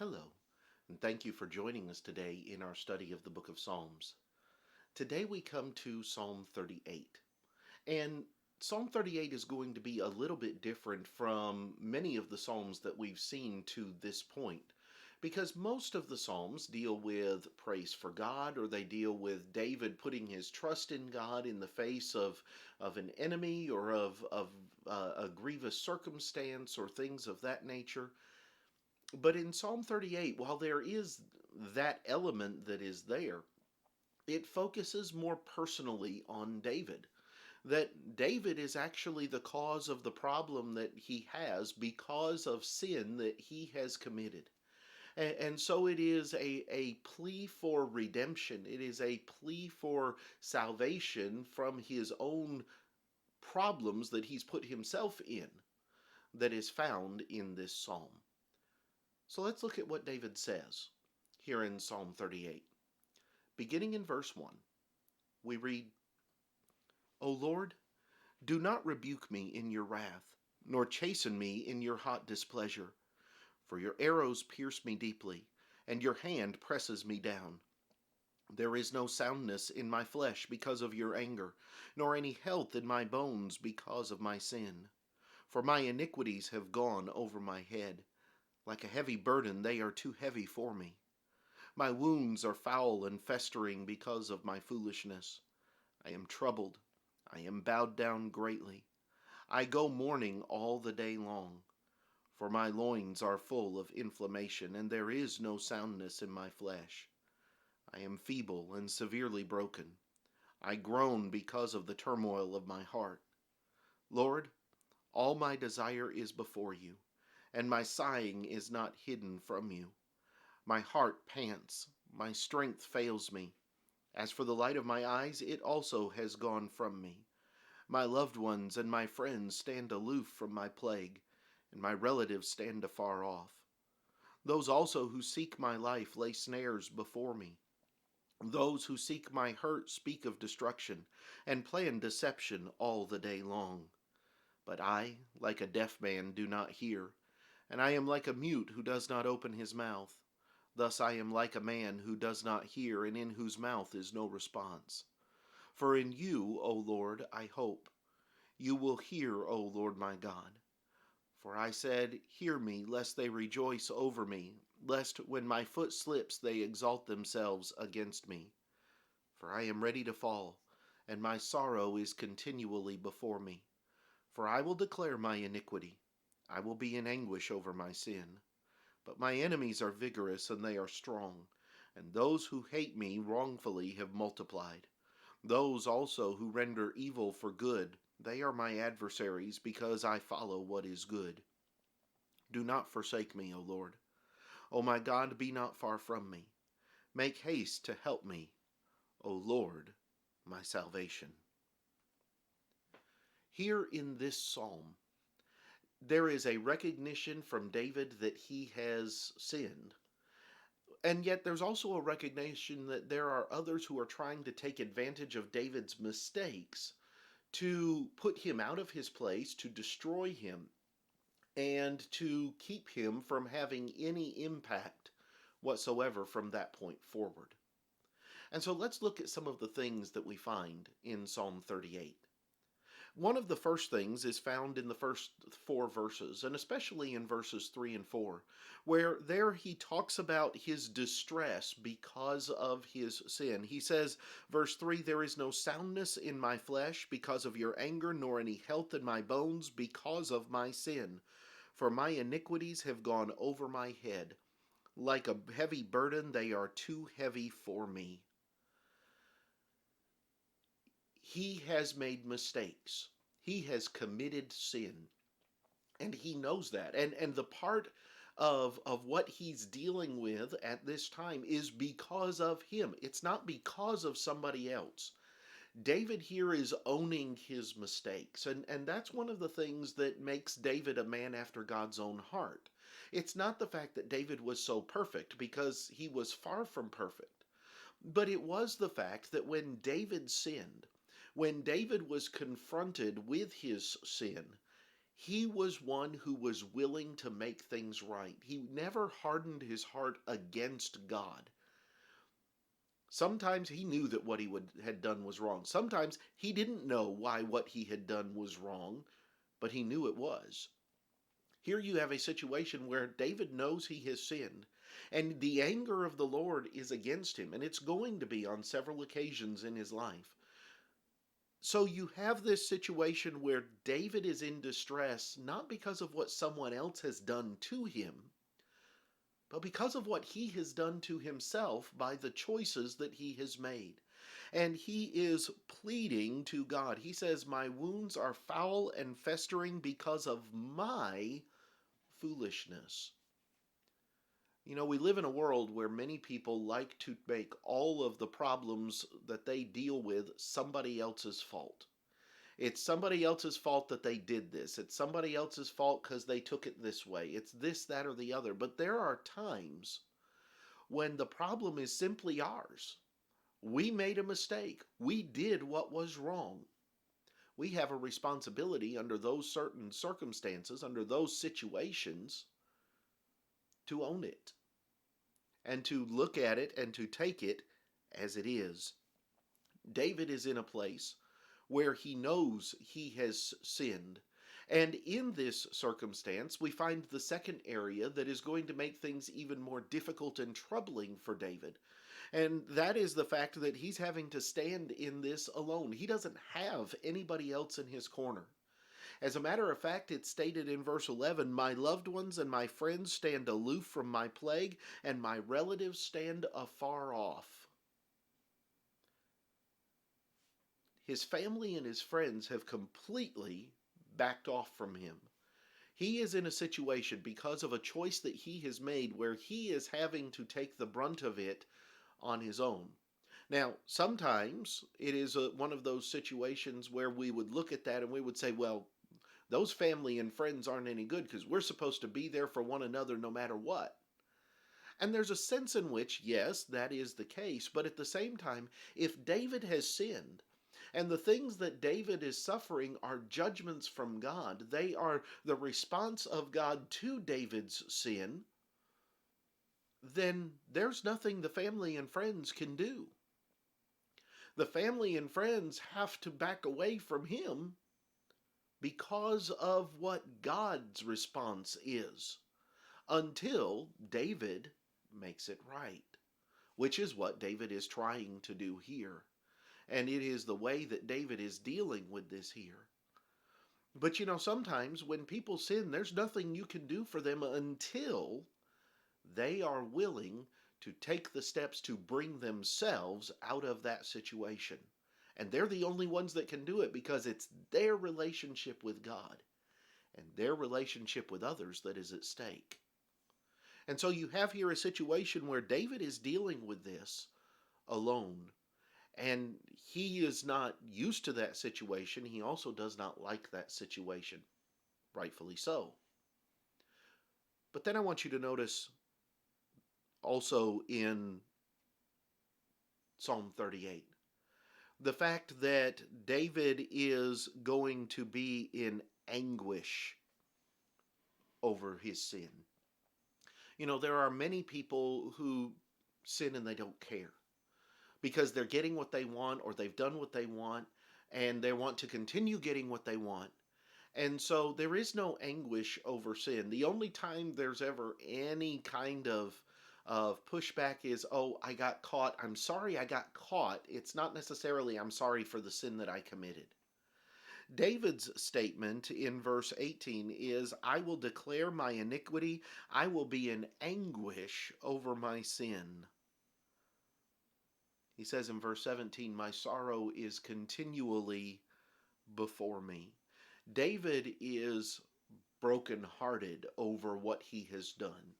Hello, and thank you for joining us today in our study of the book of Psalms. Today we come to Psalm 38. And Psalm 38 is going to be a little bit different from many of the Psalms that we've seen to this point, because most of the Psalms deal with praise for God, or they deal with David putting his trust in God in the face of an enemy or of a grievous circumstance or things of that nature. But in Psalm 38, while there is that element that is there, it focuses more personally on David. That David is actually the cause of the problem that he has because of sin that he has committed. And so it is a plea for redemption. It is a plea for salvation from his own problems that he's put himself in that is found in this psalm. So let's look at what David says here in Psalm 38. Beginning in verse 1, we read, O Lord, do not rebuke me in your wrath, nor chasten me in your hot displeasure. For your arrows pierce me deeply, and your hand presses me down. There is no soundness in my flesh because of your anger, nor any health in my bones because of my sin. For my iniquities have gone over my head. Like a heavy burden, they are too heavy for me. My wounds are foul and festering because of my foolishness. I am troubled. I am bowed down greatly. I go mourning all the day long. For my loins are full of inflammation, and there is no soundness in my flesh. I am feeble and severely broken. I groan because of the turmoil of my heart. Lord, all my desire is before you, and my sighing is not hidden from you. My heart pants, my strength fails me. As for the light of my eyes, it also has gone from me. My loved ones and my friends stand aloof from my plague, and my relatives stand afar off. Those also who seek my life lay snares before me. Those who seek my hurt speak of destruction, and plan deception all the day long. But I, like a deaf man, do not hear, and I am like a mute who does not open his mouth. Thus I am like a man who does not hear, and in whose mouth is no response. For in you, O Lord, I hope. You will hear, O Lord my God. For I said, hear me, lest they rejoice over me, lest when my foot slips they exalt themselves against me. For I am ready to fall, and my sorrow is continually before me. For I will declare my iniquity. I will be in anguish over my sin. But my enemies are vigorous and they are strong, and those who hate me wrongfully have multiplied. Those also who render evil for good, they are my adversaries because I follow what is good. Do not forsake me, O Lord. O my God, be not far from me. Make haste to help me, O Lord, my salvation. Here in this psalm, there is a recognition from David that he has sinned. And yet there's also a recognition that there are others who are trying to take advantage of David's mistakes to put him out of his place, to destroy him, and to keep him from having any impact whatsoever from that point forward. And so let's look at some of the things that we find in Psalm 38. One of the first things is found in the first four verses, and especially in verses 3 and 4, where there he talks about his distress because of his sin. He says, verse 3, there is no soundness in my flesh because of your anger, nor any health in my bones because of my sin. For my iniquities have gone over my head. Like a heavy burden, they are too heavy for me. He has made mistakes. He has committed sin. And he knows that. And the part of what he's dealing with at this time is because of him. It's not because of somebody else. David here is owning his mistakes. And that's one of the things that makes David a man after God's own heart. It's not the fact that David was so perfect, because he was far from perfect. But it was the fact that when David sinned, when David was confronted with his sin, He was one who was willing to make things right. He never hardened his heart against God. Sometimes he knew that what had done was wrong. Sometimes he didn't know why what he had done was wrong, but he knew it was. Here you have a situation where David knows he has sinned, and the anger of the Lord is against him, and it's going to be on several occasions in his life. So you have this situation where David is in distress, not because of what someone else has done to him, but because of what he has done to himself by the choices that he has made. And he is pleading to God. He says, "My wounds are foul and festering because of my foolishness." You know, we live in a world where many people like to make all of the problems that they deal with somebody else's fault. It's somebody else's fault that they did this. It's somebody else's fault because they took it this way. It's this, that, or the other. But there are times when the problem is simply ours. We made a mistake. We did what was wrong. We have a responsibility under those certain circumstances, under those situations, to own it and to look at it and to take it as it is. David is in a place where he knows he has sinned. And in this circumstance, we find the second area that is going to make things even more difficult and troubling for David. And that is the fact that he's having to stand in this alone. He doesn't have anybody else in his corner. As a matter of fact, it's stated in verse 11, "My loved ones and my friends stand aloof from my plague, and my relatives stand afar off." His family and his friends have completely backed off from him. He is in a situation because of a choice that he has made where he is having to take the brunt of it on his own. Now, sometimes it is one of those situations where we would look at that and we would say, well, those family and friends aren't any good because we're supposed to be there for one another no matter what. And there's a sense in which, yes, that is the case. But at the same time, if David has sinned, and the things that David is suffering are judgments from God, they are the response of God to David's sin, then there's nothing the family and friends can do. The family and friends have to back away from him because of what God's response is, until David makes it right, which is what David is trying to do here. And it is the way that David is dealing with this here. But you know, sometimes when people sin, there's nothing you can do for them until they are willing to take the steps to bring themselves out of that situation. And they're the only ones that can do it because it's their relationship with God and their relationship with others that is at stake. And so you have here a situation where David is dealing with this alone. And he is not used to that situation. He also does not like that situation, rightfully so. But then I want you to notice also in Psalm 38 the fact that David is going to be in anguish over his sin. You know, there are many people who sin and they don't care because they're getting what they want or they've done what they want and they want to continue getting what they want. And so there is no anguish over sin. The only time there's ever any kind of pushback is, oh, I got caught. I'm sorry I got caught. It's not necessarily I'm sorry for the sin that I committed. David's statement in verse 18 is, I will declare my iniquity. I will be in anguish over my sin. He says in verse 17, my sorrow is continually before me. David is brokenhearted over what he has done.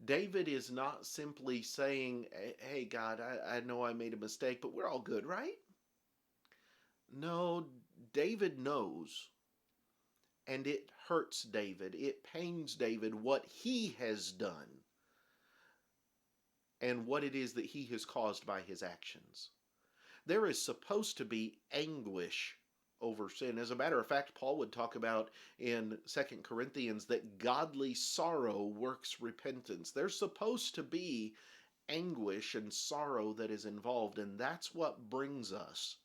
David is not simply saying, hey, God, I know I made a mistake, but we're all good, right? No, David knows, and it hurts David. It pains David what he has done and what it is that he has caused by his actions. There is supposed to be anguish over sin. As a matter of fact, Paul would talk about in 2 Corinthians that godly sorrow works repentance. There's supposed to be anguish and sorrow that is involved, and that's what brings us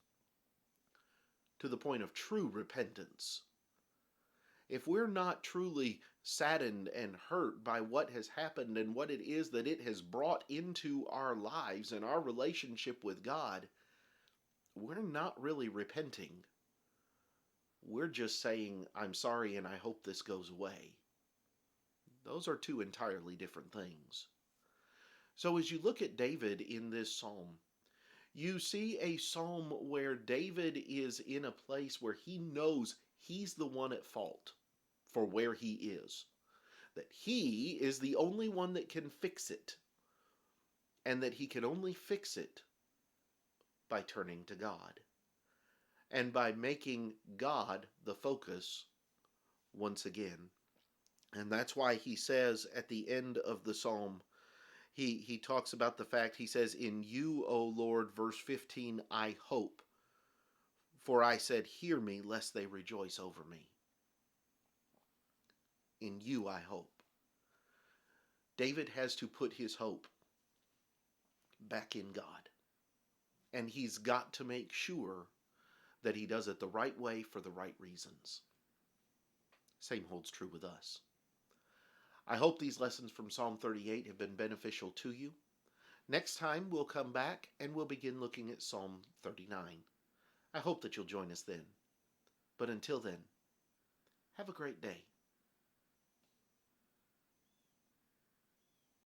to the point of true repentance. If we're not truly saddened and hurt by what has happened and what it is that it has brought into our lives and our relationship with God, we're not really repenting. We're just saying, I'm sorry and I hope this goes away. Those are two entirely different things. So as you look at David in this psalm, you see a psalm where David is in a place where he knows he's the one at fault for where he is, that he is the only one that can fix it, and that he can only fix it by turning to God and by making God the focus once again. And that's why he says at the end of the psalm, he talks about the fact, he says, in you, O Lord, verse 15, I hope, for I said, hear me, lest they rejoice over me. In you I hope. David has to put his hope back in God. And he's got to make sure that he does it the right way for the right reasons. Same holds true with us. I hope these lessons from Psalm 38 have been beneficial to you. Next time we'll come back and we'll begin looking at Psalm 39. I hope that you'll join us then. But until then, have a great day.